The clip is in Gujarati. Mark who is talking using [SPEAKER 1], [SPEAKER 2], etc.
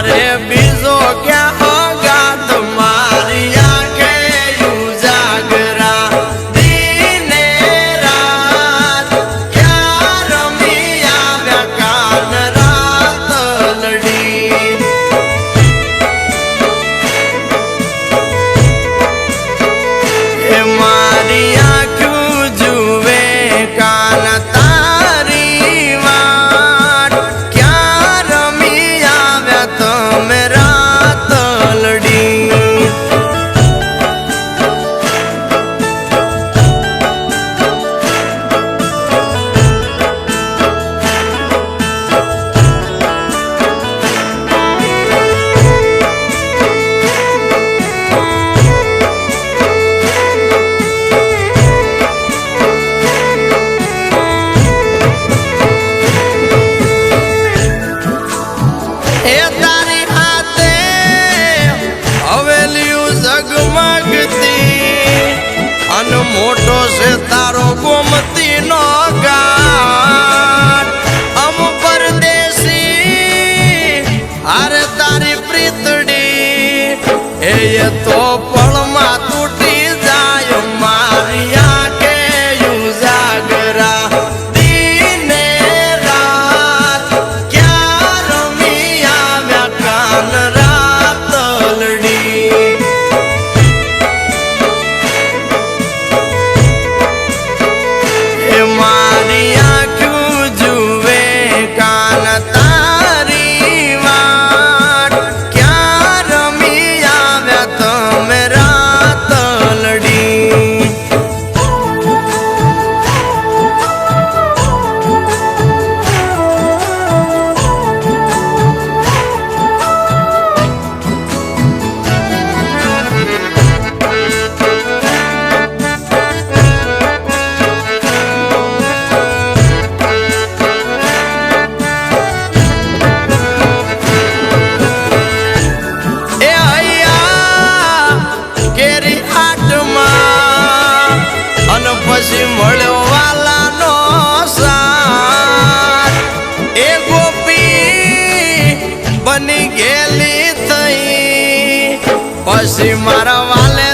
[SPEAKER 1] મારે બીજો ક્યાં ગાત મારી આંખે ઉજાગરા દીને રાત ક્યાં રમી આવ્યા કાન રાત લડી એ મારી આંખું જુએ કાન તારી વાટ ક્યાં રમી આવ્યા તમે રાત લડી એ તારી હાથે હવેલીયું ઝગમગતી અન મોટો છે તારો ગોમતી નો ઘાટ અમ પરદેશી અરે તારી પ્રીતડી એ તો પળમાં તૂટી જાય મારી આંખે ઉજાગરા દીને રાત ક્યાં રમી આવ્યા કાન રાત લડી એ મારી આંખું જુએ કાન તારી વાટ ક્યાં રમી આવ્યા તમે રાત લડી એ હૈયા કેરી હાટમાં અને પછી મળ્યો વાલાનો સાથ એ ગોપી બની ગયેલી થઈ પછી મારા વાલે